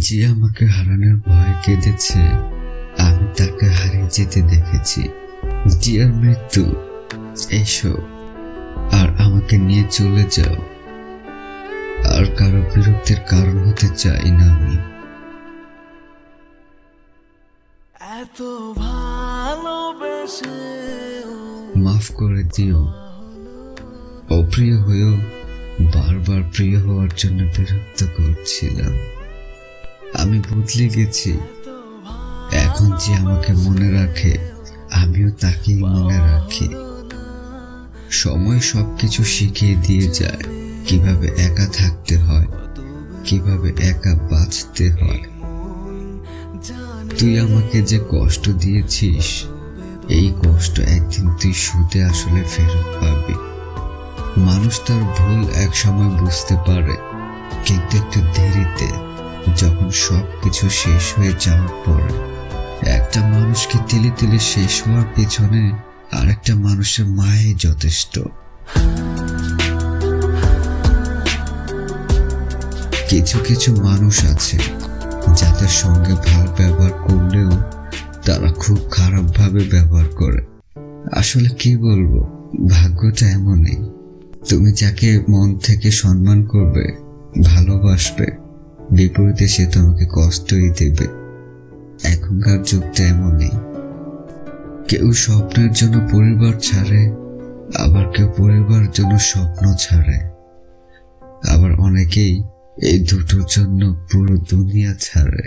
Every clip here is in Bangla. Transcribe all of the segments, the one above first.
যে আমাকে হারানোর ভয় কেঁদেছে, আমি তাকে হারিয়ে যেতে দেখেছি। ডিয়ার মৃত্যু, এসো আর আমাকে নিয়ে চলে যাও। আর কারো বিরক্তির কারণ হতে চাই না আমি। এত ভালোবেসে মাফ করে দিও, অপ্রিয় হয়েও বারবার প্রিয় হওয়ার জন্য বিরক্ত করছিলাম। আমি বদলে গেছি, এখন যে আমাকে মনে রাখে আমিও তাকেই মনে রাখি। সময় সবকিছু শিখিয়ে দিয়ে যায়, কিভাবে একা থাকতে হয়, কিভাবে একা বাঁচতে হয়। তুই আমাকে যে কষ্ট দিয়েছিস, এই কষ্ট একদিন তুই সুদে আসলে ফেরত পাবি। মানুষ তার ভুল এক সময় বুঝতে পারে, কিন্তু একটু দেরিতে, যখন সবকিছু শেষ হয়ে যাওয়ার পরে। একটা মানুষকে তিলে তিলে শেষ হওয়ার পেছনে আরেকটা মানুষের মায়াই যথেষ্ট। কিছু কিছু মানুষ আছে যাদের সঙ্গে ভালো ব্যবহার করলেও তারা খুব খারাপ ভাবে ব্যবহার করে। আসলে কি বলবো, ভাগ্যটা এমনই। তুমি যাকে মন থেকে সম্মান করবে, ভালোবাসবে, বিপরীতে সে তোমাকে কষ্টই দেবে। এখনকার যুগটা এমনই। কেউ স্বপ্নের জন্য পরিবার ছাড়ে, আবার কেউ পরিবারের জন্য স্বপ্ন ছাড়ে, আবার অনেকেই এই দুটোর জন্য পুরো দুনিয়া ছাড়ে।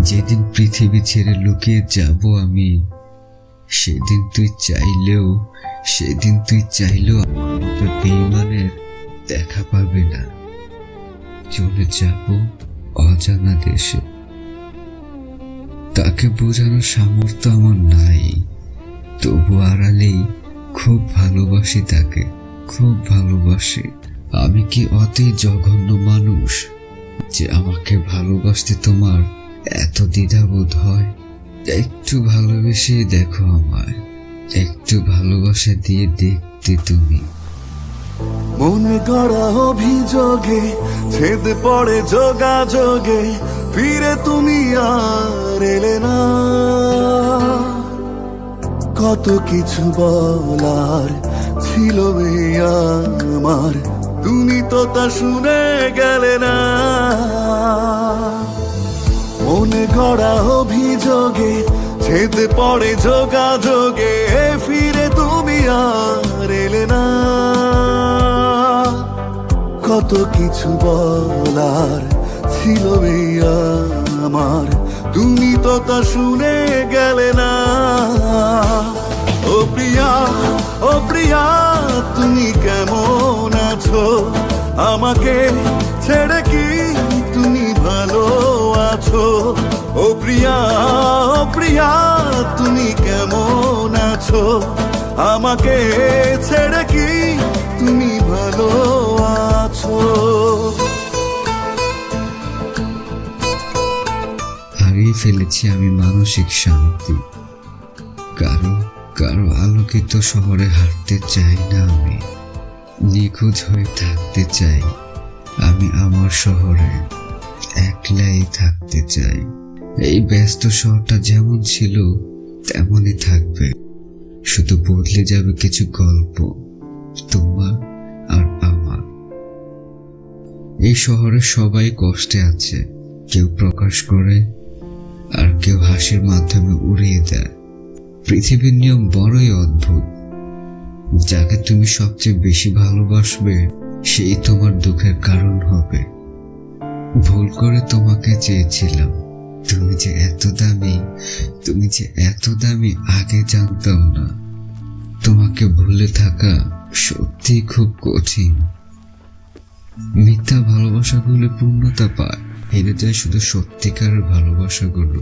যেদিন পৃথিবী ছেড়ে লুকিয়ে যাব আমি, সেদিন তুই চাইলেও আমার মতো বেঈমানের দেখা পাবে না। চলে যাব অজানা দেশে। তাকে বোঝানোর সামর্থ্য আমার নাই, তবু আড়ালেই খুব ভালোবাসি তাকে, খুব ভালোবাসি। আমি কি অতি জঘন্য মানুষ যে আমাকে ভালোবাসতে তোমার এত দ্বিধাবোধ হয়? একটু ভালোবেসে দেখো আমায়, একটু ভালোবাসা দিয়ে দেখতে তুমি। মন গড়া অভিযোগে ছেদ পড়ে যোগাযোগে, ফিরে তুমি আর এলে না। কত কিছু বলার ছিল আমার, তুমি তো তা শুনে গেলে না। মনে গড়া অভিযোগে ছেদ পড়ে যোগাযোগে, ফিরে তুমি আর এলে না। কত কিছু বলার ছিল আমার, তুমি তো তা শুনে গেলে না। ও প্রিয়া, ও প্রিয়া, তুমি কেমন আছো? আমাকে ছেড়ে কি তুমি ভালো আছো? ও প্রিয়া, ও প্রিয়া, তুমি কেমন আছো? আমাকে ছেড়ে কি তুমি ভালো আছো? হারিয়ে ফেলেছি আমি মানসিক শান্তি। কারো আলোকিত শহরে হাঁটতে চাই না আমি, নিখোঁজ হয়ে থাকতে চাই আমি আমার শহরে, একলাই থাকতে চাই। এই ব্যস্ত শহরটা যেমন ছিল তেমনই থাকবে, শুধু বদলে যাবে কিছু গল্প, তোমার আর আমার। এই শহরে সবাই কষ্টে আছে, কেউ প্রকাশ করে আর কেউ হাসির মাধ্যমে উড়িয়ে দেয়। পৃথিবীর নিয়ম বড়ই অদ্ভুত। যাকে তুমি সবচেয়ে বেশি ভালোবাসবে, সেই তোমার দুঃখের কারণ হবে। ভুল করে তোমাকে চেয়েছিলাম, তুমি যে এত দামি আগে জানতাম না। তোমাকে ভুলে থাকা সত্যি খুব কঠিন। মিথ্যা ভালোবাসাগুলো পূর্ণতা পায়, হেরে যায় শুধু সত্যিকারের ভালোবাসাগুলো।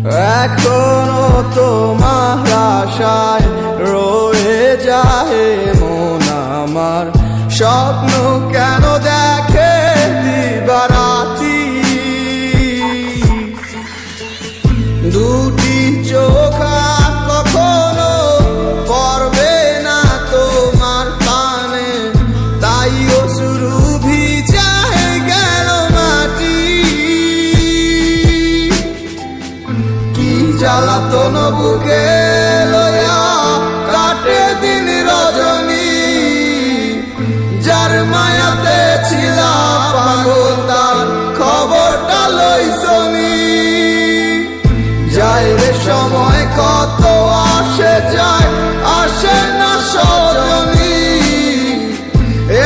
এখনো তোমার আশায় রয়ে যায় মন আমার, স্বপ্ন কেন দেখে দিবারাতি, দুটি চোখ আর কখনো পড়বে না তোমার কানে, তাই অশ্রু ভিজায় গেল মাটি। কি জ্বালাতন বুকে লয়া কাটে দিন রজনী, যার মায়াতে ছিলাম পাগল তার খবরটা লইছনি। যায় রে সময় কত আসে যায়, আসে না সজনী,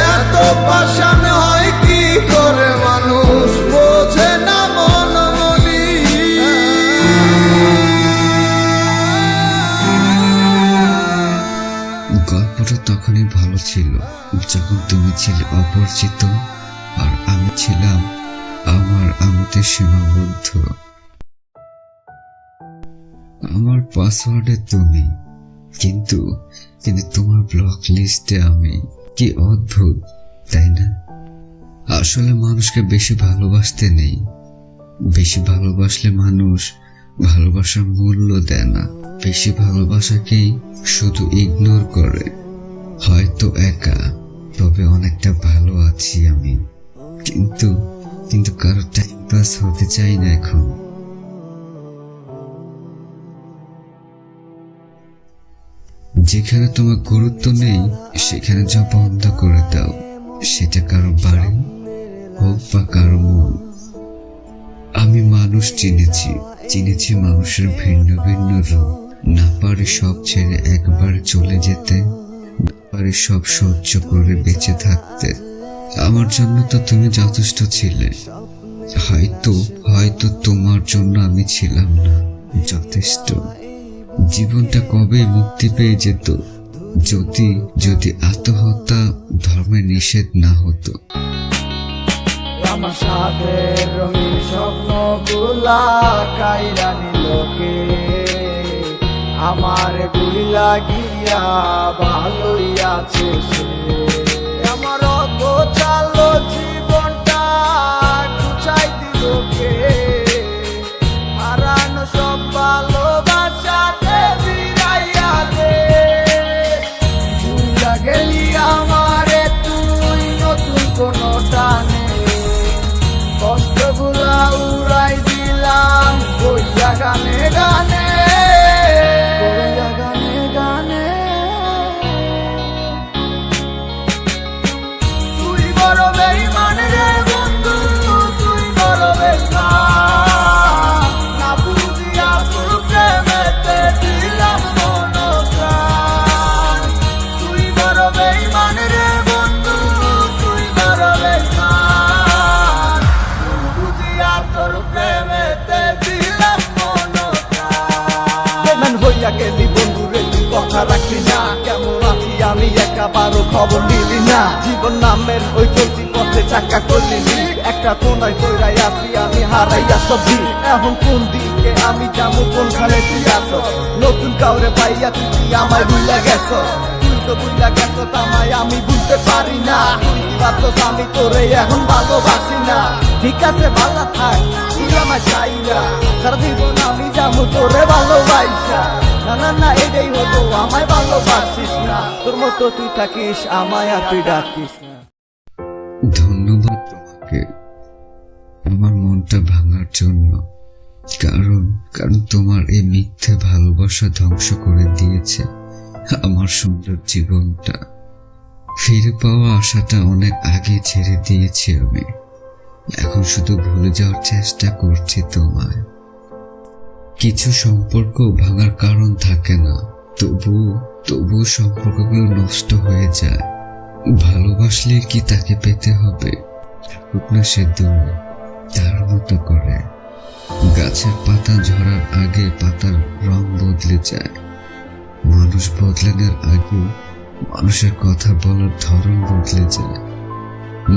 এত পাষাণ হয় কি করে মানুষ বোঝে না মন মনি। গল্পটা তখনই ভালো ছিল যখন তুমি ছিলে অপরিচিত আর আমি ছিলাম আমার আমিতে সীমাবদ্ধ। আমার পাসওয়ার্ডে তুমি, কিন্তু কিন্তু তোমার ব্লক লিস্টে আমি। কি অদ্ভুত তাই না? আসলে মানুষকে বেশি ভালোবাসতে নেই, বেশি ভালোবাসলে মানুষ ভালোবাসার মূল্য দেয় না, বেশি ভালোবাসাকেই শুধু ইগনোর করে। হয়তো একা, তবে অনেকটা ভালো আছি আমি, কিন্তু কিন্তু কারো টাইম পাস হতে চাই না এখন। যেখানে তোমার গুরুত্ব নেই সেখানে যা বন্ধ করে দাও, সেটা কারো বাড়ি হোক বা কারো মন। আমি মানুষ চিনেছি মানুষের ভিন্ন ভিন্ন রূপ, না পারে সব ছেড়ে একবার চলে যেতে, না পারে সব সহ্য করে বেঁচে থাকতে। আমার জন্য তো তুমি যথেষ্ট ছিলে, হয়তো হয়তো তোমার জন্য আমি ছিলাম না যথেষ্ট। জীবনটা কবে মুক্তি পেয়ে যেত যদি যদি আত্মহত্যা ধর্মে নিষেধ না হতো। আমার সাথে রঙিন স্বপ্ন গুলা কাইরা নিলোকে, আমার গুলা গিয়া ভালোই আছে সে। আমার গোছালো জীবনটা গুছাই দিল কে, হারানো সব ভালোবাসাতে ফিরাইয়া দে। ভুলা গেলি আমারে তুই নতুন কোনো টানে, কষ্টগুলা উড়াই দিলাম কইয়া গানে গানে, কইয়া গানে গানে। তুই বড় বেঈমান রে বন্ধু, তুই বড় বেঈমান, না বুঝিয়া তোর প্রেমেতে দিলাম মন প্রাণ। তুই বড় বেঈমান রে বন্ধু, তুই বড় বেঈমান, বুঝিয়া তোর প্রেমেতে দিলাম মন প্রাণ। বেঈমান হইয়া গেলি বন্ধু রে, তুই কথা রাখলি না, কেমন আছি আমি একাবারও খবর নিলি না। জীবন নামের ওই চলতি পথে চাকা করলি, একটা কোনায় কইরাই আছি আমি হারাইয়া সবজি। এখন কোন দিকে আমি যাবো, কোনখানে তুই আছো? নতুন কাউরে পাইয়া তুই কি আমায় ভুইলা গেছ? তুই তো ভুইলা গেছ তামায় আমি বুঝতে পারি না, তুই কি ভাবছস আমি তোরে এখন ভালোবাসি না? ঠিক আছে ভালো থাক, তুই আমায় চাই না, সারা জীবন আমি যাবো তোরে ভালোবাসা। না না না এটাই হতো, আমায় ভালোবাসিস না, তোর মতো তুই থাকিস আমায় আর তুই ডাকিস না। ধন্যবাদ তোমাকে আমার মনটা ভাঙার জন্য, কারণ কারণ তোমার এই মিথ্যে ভালোবাসা ধ্বংস করে দিয়েছে আমার সুন্দর জীবনটা। ফিরে পাওয়া আশাটা অনেক আগে ছেড়ে দিয়েছি আমি, এখন শুধু ভুলে যাওয়ার চেষ্টা করছি তোমায়। কিছু সম্পর্ক ভাঙার কারণ থাকে না, তবু সম্পর্কগুলো নষ্ট হয়ে যায়। ভালোবাসলে কি তাকে পেতে হবে? থাকুক না সে দূরে, তার মতো করে। গাছের পাতা ঝরার আগে পাতার রং বদলে যায়, মানুষ বদলানোর আগে মানুষের কথা বলার ধরন বদলে যায়।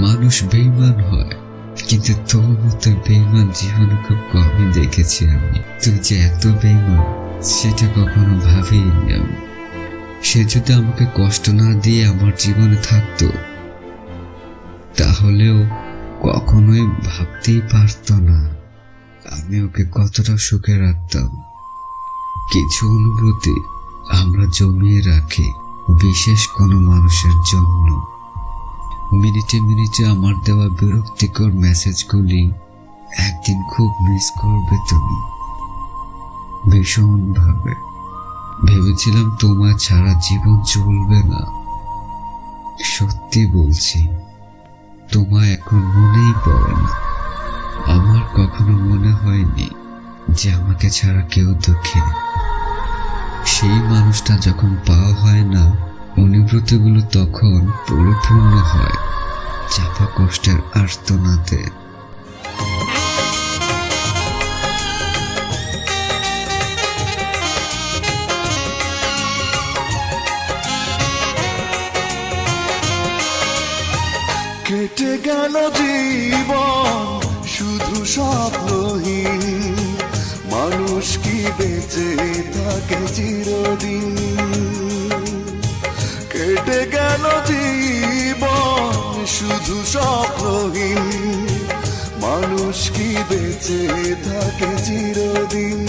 মানুষ বেঈমান হয় কিন্তু তোর মতো বেইমান জীবনে খুব কমই দেখেছি আমি। তুই যে এত বেইমান সেটা কখনো ভাবিনি আমি। সে যদি আমাকে কষ্ট না দিয়ে আমার জীবনে থাকতো তাহলেও কখনোই ভাবতেই পারতো না আমি ওকে কতটা সুখে রাখতাম। কিছু অনুভূতি আমরা জমিয়ে রাখি বিশেষ কোনো মানুষের জন্য। মিনিটে মিনিটে আমার দেওয়া বিরক্তিকর মেসেজগুলি একদিন খুব মিস করবে তুমি, ভীষণভাবে। ভেবেছিলাম তোমার ছাড়া জীবন চলবে না। সত্যি বলছি, তোমায় এখন মনেই পড়ে না। আমার কখনো মনে হয়নি যে আমাকে ছাড়া কেউ দুঃখী। সেই মানুষটা যখন পাওয়া হয় না, অনুভূতিগুলো তখন পরিপূর্ণ হয় চাপা কষ্টের আর্তনাদে। কেটে গেল জীবন শুধু স্বপ্নহীন, মানুষ কি বেঁচে থাকে চিরদিন। কেটে গেল জীবন শুধু স্বপ্নহীন, মানুষ কি বেঁচে থাকে চিরদিন।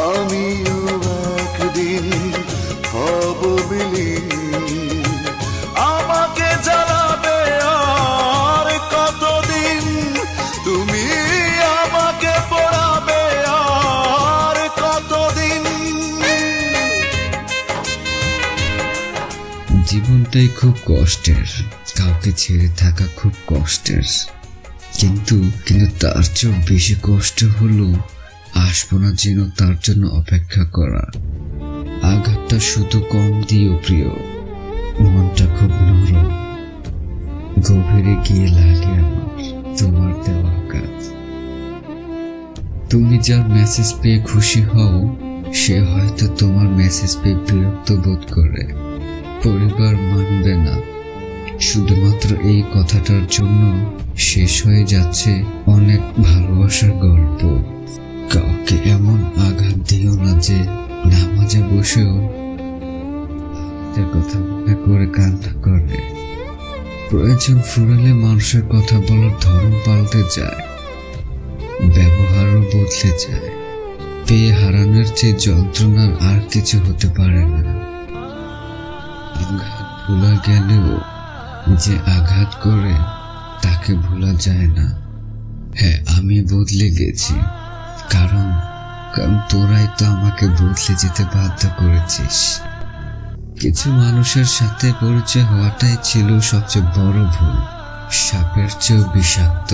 আমিও একদিন হব বিলীন, আমাকে জ্বালাবে আর কতদিন, তুমি আমাকে পড়াবে আর কতদিন। জীবনটাই খুব কষ্টের, কাউকে ছেড়ে থাকা খুব কষ্টের, কিন্তু তার চেয়েও বেশি কষ্ট হলো আসবো না যেন তার জন্য অপেক্ষা করা। আঘাতটা শুধু কম দিও প্রিয়, মনটা খুব নরম, গভীরে গিয়ে লাগে আমার তোমার দেওয়া আঘাত। তুমি যার মেসেজ পেয়ে খুশি হও, সে হয়তো তোমার মেসেজ পেয়ে বিরক্ত বোধ করে। পরিবার মানবে না, শুধুমাত্র এই কথাটার জন্য শেষ হয়ে যাচ্ছে অনেক ভালোবাসার গল্প। কাউকে এমন আঘাত দিও না যে নামাজে বসেও কথা মনে করে কান্না করে। প্রয়োজন ফুরালে মানুষের কথা বলার ধরন পাল্টে যায়, ব্যবহারও বদলে যায়। পেয়ে হারানোর চেয়ে যন্ত্রণার আর কিছু হতে পারে না। আঘাত ভোলা গেলেও যে আঘাত করে তাকে ভোলা যায় না। হ্যাঁ, আমি বদলে গেছি, কারণ তোরাই তো আমাকে বদলে যেতে বাধ্য করেছিস। কিছু মানুষের সাথে পরিচয় হওয়াটাই ছিল সবচেয়ে বড় ভুল। সাপের চেয়েও বিষাক্ত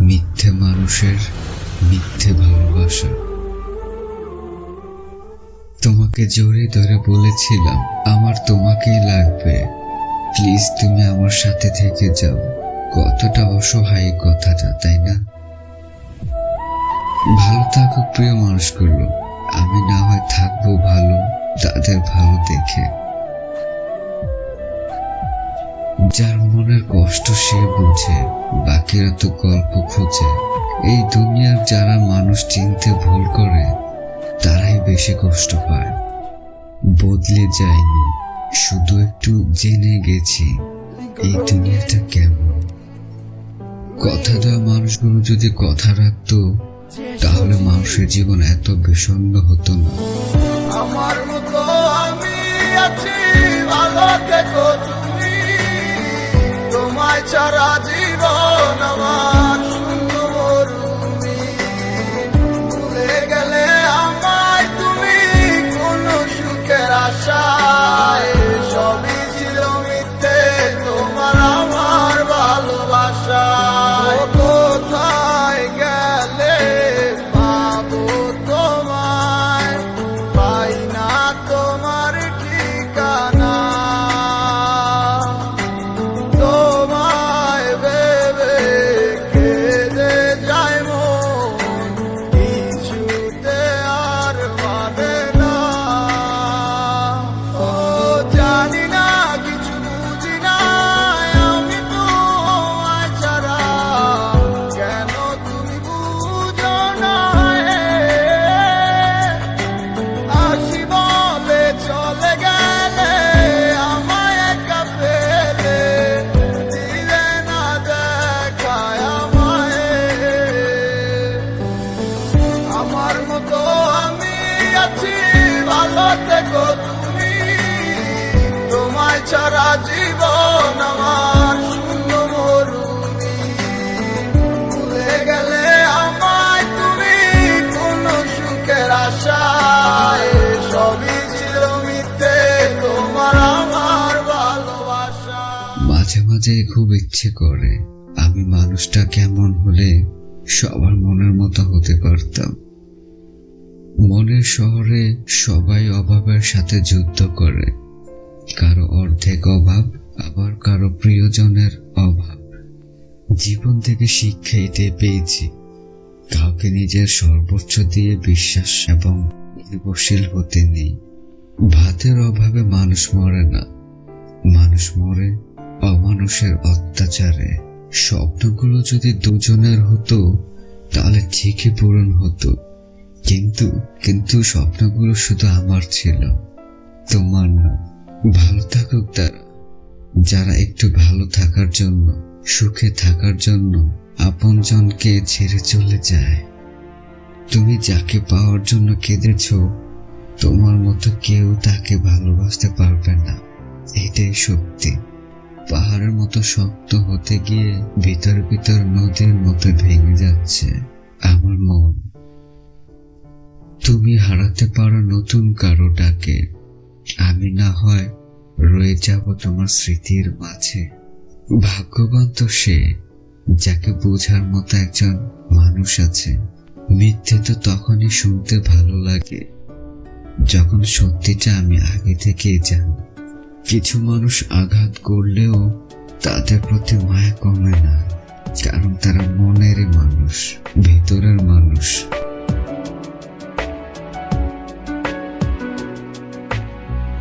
মিথ্যে মানুষের মিথ্যে ভালোবাসা। তোমাকে জড়িয়ে ধরে বলেছিলাম আমার তোমাকেই লাগবে, প্লিজ তুমি আমার সাথে থেকে যাও। কতটা অসহায় কথাটা, তাই না? ভালো থাকো প্রিয় মানুষগুলো, আমি না হয় থাকবো ভালো তাদের ভালো দেখে। যার মনের কষ্ট সে বুঝে, বাকিরা তো গল্প খোঁজে। এই দুনিয়ার যারা মানুষ চিনতে ভুল করে তারাই বেশি কষ্ট পায়। বদলে যায়নি, শুধু একটু জেনে গেছি এই দুনিয়াটা কেমন। কথা দেওয়া মানুষগুলো যদি কথা রাখতো তাহলে মানুষের জীবন এত বিষণ্ণ হতো না। আমার মতো আমি আছি, ভালো থেকো তুমি, তোমায় ছাড়া জীবন আমার শুধু মরুমি। ভুলে গেলে আমায় তুমি কোন সুখের আশায়, সবই ছিল মিথ্যে তোমার আমার ভালোবাসায়। কোথায় গেলে পাবো তোমায়, পাই না তোমার ঠিকানা। তোমায় ভেবে তোমার মতো আমি আছি, ভালো থেকো তুমি। তোমায় ছাড়া জীবন আমার শূন্য মরুভূমি। ভুলে গেলে আমায় তুমি কোন সুখের আশায়, সবই ছিল মিথ্যে তোমার আমার ভালোবাসা। মাঝে মাঝে খুব ইচ্ছে করে আমি মানুষটা কেমন হলে সবার মনের মতো হতে পারতাম। মনের শহরে সবাই অভাবের সাথে যুদ্ধ করে, কারো অর্ধেক অভাব, আবার কারো প্রিয়জনের অভাব। জীবন থেকে শিক্ষা এটাই পেয়েছি, কাউকে নিজের সর্বোচ্চ দিয়ে বিশ্বাস এবং নির্ভরশীল হতে নেই। ভাতের অভাবে মানুষ মরে না, মানুষ মরে অমানুষের অত্যাচারে। স্বপ্নগুলো যদি দুজনের হতো তাহলে ঠিকই পূরণ হতো, কিন্তু স্বপ্নগুলো শুধু আমার ছিল, তোমার না। ভালো থাকুক তারা, যারা একটু ভালো থাকার জন্য, সুখে থাকার জন্য আপনজনকে ছেড়ে চলে যায়। তুমি যাকে পাওয়ার জন্য কেঁদেছ, তোমার মতো কেউ তাকে ভালোবাসতে পারবে না, এটাই সত্যি। পাহাড়ের মতো শক্ত হতে গিয়ে ভিতর ভিতর নদীর মতো ভেঙে যাচ্ছে আমার মন। তুমি হারাতে পারো নতুন কারোটাকে, আমি না হয় রয়ে যাব তোমার স্মৃতির মাঝে। ভাগ্যবান তো সে, যাকে বোঝার মতো একজন মানুষ আছে। মিথ্যে তো তখনই শুনতে ভালো লাগে যখন সত্যিটা আমি আগে থেকেই জানি। কিছু মানুষ আঘাত করলেও তাদের প্রতি মায়া কমে না, কারণ তারা মনেরই মানুষ, ভেতরের মানুষ।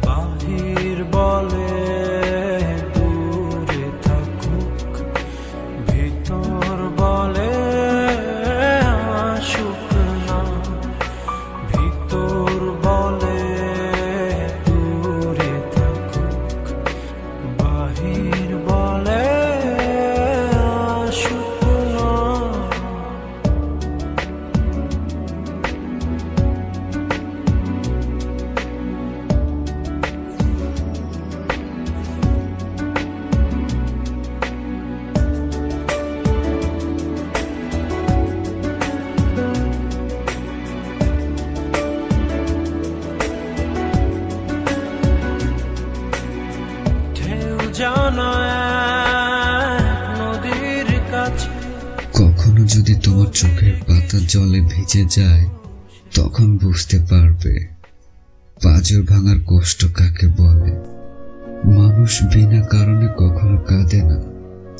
বাহির বলে দূরে থাকুক, ভিতর বলে আসুক না। ভিতর বলে দূরে থাকুক, বাহির বলে আসুক না। ঢেউ জানা এক নদীর কাছে, কখনো যদি তোমার চোখের পাতা জলে ভিজে যায়, তখন বুঝতে পারবে পাঁজর ভাঙার কষ্ট কাকে বলে। মানুষ বিনা কারণে কখনো কাঁদে না,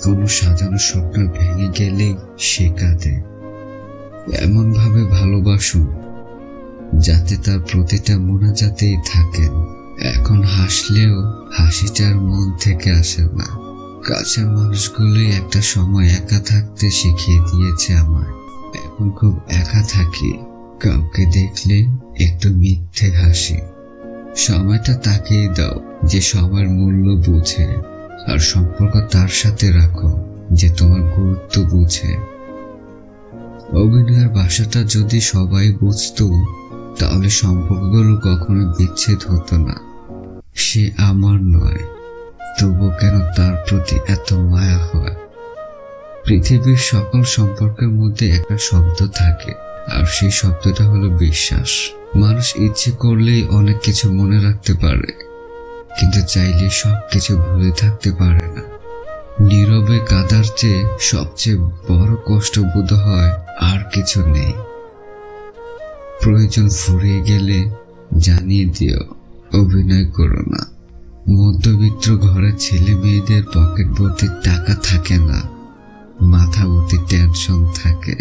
কোনো সাজানো স্বপ্ন ভেঙে গেলেই সে কাঁদে। এমন ভাবে ভালোবাসুন যাতে তার প্রতিটা মোনাজাতেই থাকেন। এখন হাসলেও হাসিটার মন থেকে আসে না। কাছের মানুষগুলোই একটা সময় একা থাকতে শিখিয়ে দিয়েছে আমায়। এখন খুব একা থাকি, কাউকে দেখলে একটু মিথ্যে হাসি। সময়টা তাকেই দাও যে সময়ের মূল্য বুঝে, আর সম্পর্ক তার সাথে রাখো যে তোমার গুরুত্ব বুঝে। অভিনয়ের ভাষাটা যদি সবাই বুঝতো তাহলে সম্পর্কগুলো কখনো বিচ্ছেদ হতো না। সে আমার নয়, তবু কেন তার প্রতি এত মায়া হয়? পৃথিবীর সকল সম্পর্কের মধ্যে একটা শব্দ থাকে, আর সেই শব্দটা হলো বিশ্বাস। মানুষ ইচ্ছে করলেই অনেক কিছু মনে রাখতে পারে, কিন্তু চাইলে সবকিছু ভুলে থাকতে পারে না। নীরবে কাঁদার চেয়ে সবচেয়ে বড় কষ্ট বোধ হয় আর কিছু নেই। প্রয়োজন ফুরিয়ে গেলে জানিয়ে দিও, অভিনয় করো না। মধ্যবিত্ত ঘরের ছেলে মেয়েদের পকেট ভর্তি টাকা থাকে না, মাথা ভর্তি টেনশন থাকে।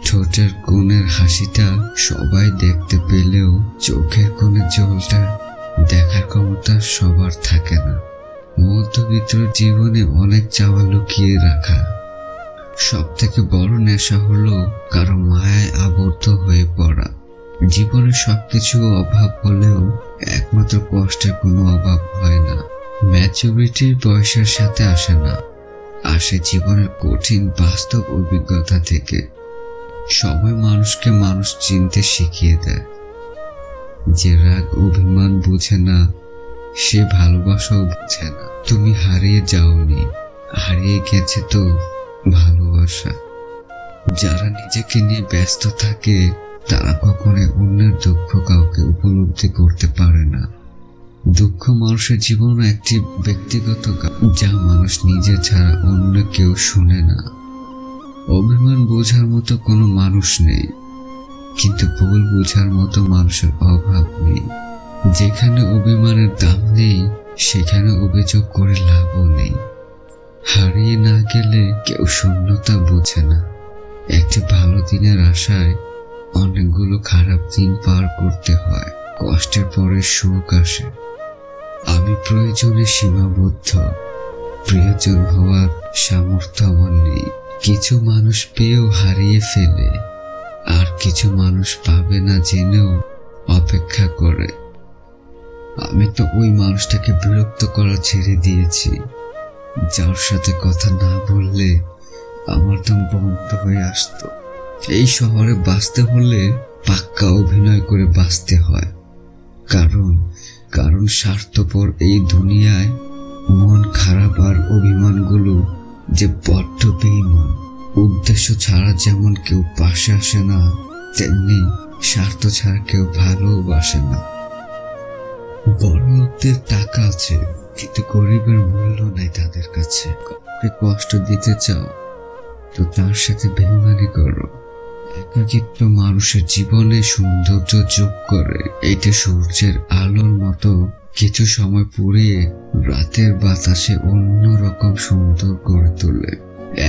ঠোঁটের কোণের হাসিটা সবাই দেখতে পেলেও চোখের কোণের জলটা দেখার ক্ষমতা সবার থাকে না। মধ্যবিত্ত জীবনে অনেক চাওয়া লুকিয়ে রাখা। সব থেকে বড় নেশা হলো কারো মায়ায় আবদ্ধ হয়ে পড়া। জীবনে সবকিছু অভাব হলেও একমাত্র কষ্টের কোনো অভাব হয় না। ম্যাচুরিটির বয়সের সাথে আসে না, আসে জীবনের কঠিন বাস্তব অভিজ্ঞতা থেকে। সময় মানুষকে মানুষ চিনতে শিখিয়ে দেয়। যে রাগ অভিমান বুঝে না, সে ভালোবাসাও বুঝে না। তুমি হারিয়ে যাওনি, হারিয়ে গেছে তো ভালোবাসা। যারা নিজেকে নিয়ে ব্যস্ত থাকে তারা কখনোই অন্যের দুঃখ কাউকে উপলব্ধি করতে পারে না। দুঃখ মানুষের জীবনে একটি ব্যক্তিগত যা মানুষ নিজে ছাড়া অন্য কেউ শুনে না। অভিমান বোঝার মতো কোনো মানুষ নেই, কিন্তু ভুল বোঝার মতো মানুষের অভাব নেই। যেখানে অভিমানের দাম নেই সেখানে অভিযোগ করে লাভও নেই। হারিয়ে না গেলে কেউ শূন্যতা বোঝে না। একটি ভালো দিনের আশায় অনেকগুলো খারাপ দিন পার করতে হয়। কষ্টের পরে সুখ আসে। আমি প্রয়োজনে সীমাবদ্ধ, প্রিয়জন হওয়ার সামর্থ্য আমার নেই। কিছু মানুষ পেয়েও হারিয়ে ফেলে, আর কিছু মানুষ পাবে না জেনেও অপেক্ষা করে। আমি তো ওই মানুষটাকে বিরক্ত করা ছেড়ে দিয়েছি, যার সাথে কথা না বললে আমার দম বন্ধ হয়ে আসতো। এই শহরে বাঁচতে হলে পাক্কা অভিনয় করে বাঁচতে হয়, কারণ স্বার্থপর এই দুনিয়ায় মন খারাপ আর অভিমানগুলো যে বড্ড বেঈমান। উদ্দেশ্য ছাড়া যেমন কেউ পাশে আসে না, তেমনি স্বার্থ ছাড়া কেউ ভালোবাসে না। বড় লোকদের টাকা আছে, কিন্তু গরিবের মূল্য নাই তাদের কাছে। কাউকে কষ্ট দিতে চাও তো তার সাথে বেইমানি করো। একাকিত্ব মানুষের জীবনে সৌন্দর্য যোগ করে। এটা সূর্যের আলোর মতো কিছু সময় পুড়িয়ে রাতের বাতাসে অন্যরকম সুন্দর করে তোলে।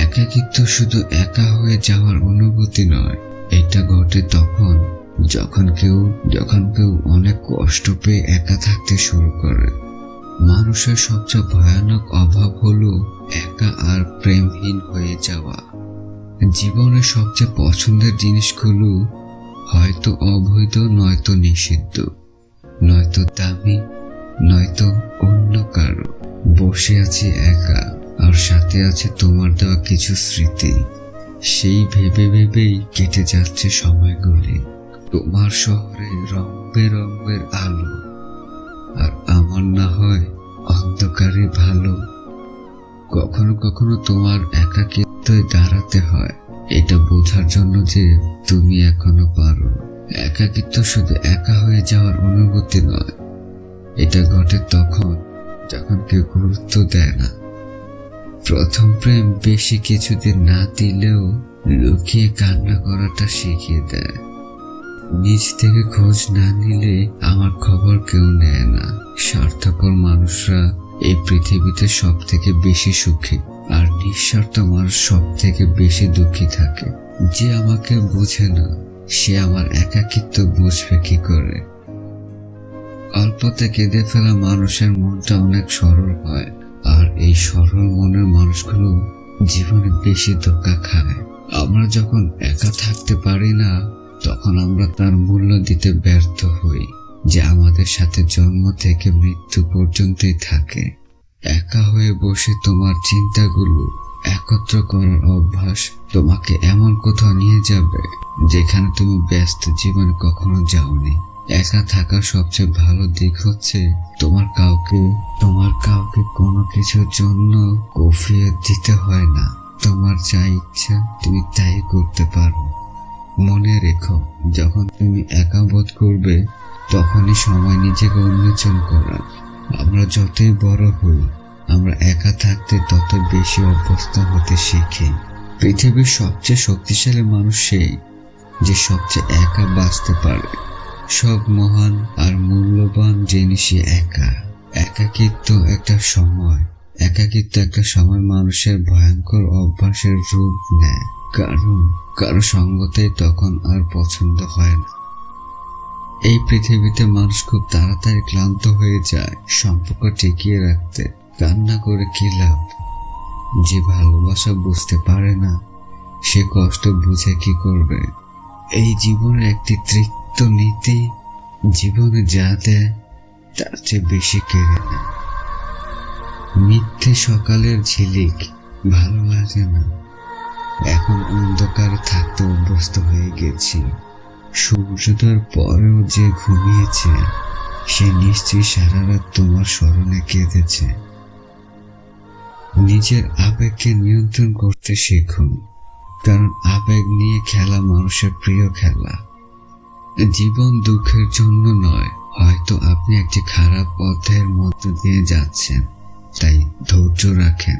একাকিত্ব শুধু একা হয়ে যাওয়ার অনুভূতি নয়, এটা ঘটে তখন যখন কেউ অনেক কষ্ট পেয়ে একা থাকতে শুরু করে। মানুষের সবচেয়ে ভয়ানক অভাব হলো একা আর প্রেমহীন হয়ে যাওয়া। জীবনের সবচেয়ে পছন্দের জিনিসগুলো হয়তো অবৈধ, নয়তো নিষিদ্ধ, নয়তো দামি, নয়তো অন্য কারো। বসে আছি একা, আর সাথে আছে তোমার দেওয়া কিছু স্মৃতি। সেই ভেবেই কেটে যাচ্ছে সময়গুলি। তোমার শহরে রং বেরঙের আলো, আর আমার না হয় অন্ধকারে ভালো। কখনো কখনো তোমার একাকিত্বই দাঁড়াতে হয়, এটা বোঝার জন্য যে তুমি এখনো পারো। একাকিত্ব শুধু একা হয়ে যাওয়ার অনুভূতি নয়, এটা ঘটে তখন যখন কেউ গুরুত্ব দেয় না। প্রথম প্রেম বেশি কিছুদিন না দিলেও লুকিয়ে কান্না করাটা শিখিয়ে দেয়। নিজ থেকে খোঁজ না নিলে আমার খবর কেউ নেয় না। স্বার্থপর মানুষরা এই পৃথিবীতে সব থেকে বেশি সুখী, আর নিঃস্বার্থ মানুষ সব থেকে বেশি দুঃখী থাকে। যে আমাকে বোঝে না সে আমার একাকিত্ব বুঝবে কি করে। অল্পতে কেঁদে ফেলা মানুষের মনটা অনেক সরল হয়, আর এই সরল মনের মানুষগুলো জীবনে বেশি ধোঁকা খায়। আমরা যখন একা থাকতে পারি না তখন আমরা তার মূল্য দিতে ব্যর্থ হই, যে আমাদের সাথে জন্ম থেকে মৃত্যু পর্যন্তই থাকে। একা হয়ে বসে তোমার চিন্তাগুলো একত্র করার অভ্যাস তোমাকে এমন কোথাও নিয়ে যাবে যেখানে তুমি ব্যস্ত জীবনে কখনো যাওনি। একা থাকার সবচেয়ে ভালো দিক হচ্ছে তোমার কাউকে কোনো কিছুর জন্য কফিয়ত দিতে হয় না। তোমার যা ইচ্ছা তুমি তাই করতে পারো। মনে রেখো, যখন তুমি একা বোধ করবে তখনই সময় নিজেকে উন্মোচন করার। আমরা যতই বড় হই, আমরা একা থাকতে তত বেশি অভ্যস্ত হতে শিখি। পৃথিবীর সবচেয়ে শক্তিশালী মানুষ সেই যে সবচেয়ে একা বাঁচতে পারে। সব মহান আর মূল্যবান জিনিসই একা। একাকিত্ব একটা সময় মানুষের ভয়ঙ্কর অভ্যাসের রূপ নেয়, কারণ কারো সঙ্গতেই তখন আর পছন্দ হয় না। এই পৃথিবীতে মানুষ খুব তাড়াতাড়ি ক্লান্ত হয়ে যায় সম্পর্ক টিকিয়ে রাখতে। কান্না করে কি লাভ? যে ভালোবাসা বুঝতে পারে না সে কষ্ট বুঝে কি করবে? এই জীবনের একটি তৃপ্ত নীতি, জীবনে যা দেয় তার চেয়ে বেশি কেড়ে নেয়। মিথ্যে সকালের ঝিলিক ভালো লাগে না, এখন অন্ধকারে থাকতে অভ্যস্ত হয়ে গেছি। সূর্যোদয়ের পরেও যে ঘুমিয়েছে সে নিশ্চয়ই সারা রাত তোমার স্মরণে কেঁদেছে। নিজের আবেগকে নিয়ন্ত্রণ করতে শিখুন, কারণ আবেগ নিয়ে খেলা মানুষের প্রিয় খেলা। জীবন দুঃখের জন্য নয়, হয়তো আপনি একটি খারাপ অধ্যায়ের মধ্য দিয়ে যাচ্ছেন, তাই ধৈর্য রাখেন।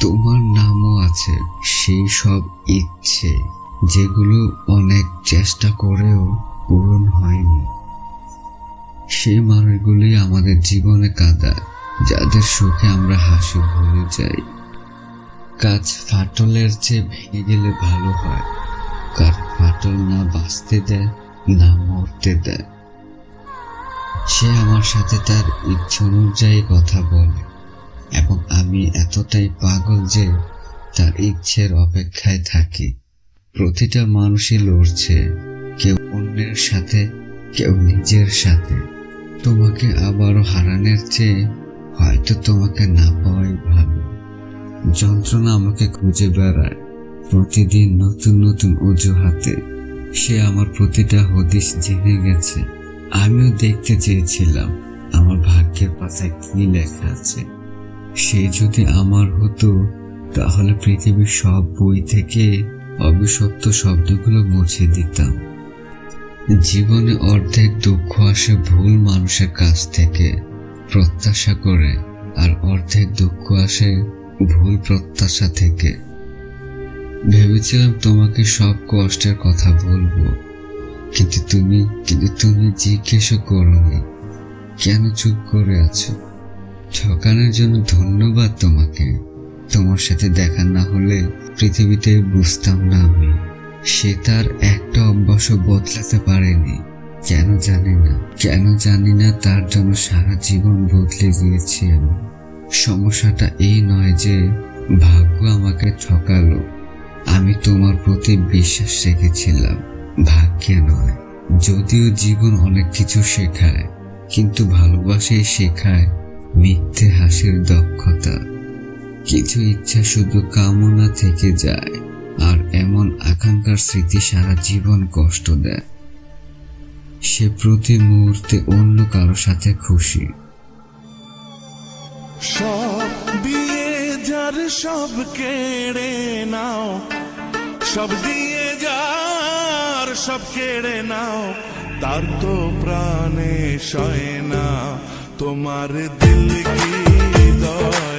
তোমার নামও আছে সেই সব ইচ্ছে যেগুলো অনেক চেষ্টা করেও পূরণ হয়নি। সেই মানুষগুলি আমাদের জীবনে কাঁদায়, যাদের সুখে আমরা হাসি ভুলে যাই। কাজ ফাটলের চেয়ে ভেঙে গেলে ভালো হয়, কারণ ফাটল না বাঁচতে দেয় না মরতে দেয়। সে আমার সাথে তার ইচ্ছা অনুযায়ী কথা বলে এবং আমি এতটাই পাগল যে তার ইচ্ছের অপেক্ষায় থাকি। প্রতিটা মানুষই লড়ছে, কেউ অন্যের সাথে, কেউ নিজের সাথে। তোমাকে আবারও হারানোর চেয়ে হয়তো তোমাকে না পাওয়াই ভালো। যন্ত্রণা আমাকে খুঁজে বেড়ায় প্রতিদিন নতুন নতুন অজুহাতে। সে আমার প্রতিটা হদিস জেনে গেছে। আমিও দেখতে চেয়েছিলাম আমার ভাগ্যের পাতায় কি লেখা আছে। সে যদি আমার হতো তাহলে পৃথিবীর সব বই থেকে অভিশপ্ত শব্দগুলো মুছে দিতাম। জীবনে অর্ধেক দুঃখ আসে ভুল মানুষের কাছ থেকে প্রত্যাশা করে, আর অর্ধেক দুঃখ আসে ভুল প্রত্যাশা থেকে। ভেবেছিলাম তোমাকে সব কষ্টের কথা বলবো, কিন্তু তুমি জিজ্ঞেসও করোনি। কেন চুপ করে আছো? ঠকানোর জন্য ধন্যবাদ তোমাকে। তোমার সাথে দেখা না হলে পৃথিবীতে বুঝতাম না আমি। সে তার একটা অভ্যাসও বদলাতে পারেনি। কেন জানি না তার জন্য সারা জীবন বদলে গিয়েছি আমি। সমস্যাটা এই নয় যে ভাগ্য আমাকে ঠকালো, আমি তোমার প্রতি বিশ্বাস রেখেছিলাম, ভাগ্যে নয়। যদিও জীবন অনেক কিছু শেখায়, কিন্তু ভালোবাসাই শেখায় মিথ্যে হাসির দক্ষতা। কিছু ইচ্ছা শুধু কামনা থেকে যায়, আর এমন আকাঙ্ক্ষার স্মৃতি সারা জীবন কষ্ট দেয়। সে প্রতি মুহূর্তে অন্য কারো সাথে খুশি। সব দিয়ে যার সব কেড়ে নাও, সব দিয়ে যার সব কেড়ে নাও, তার তো প্রাণে সয় না তোমার দিল কি দর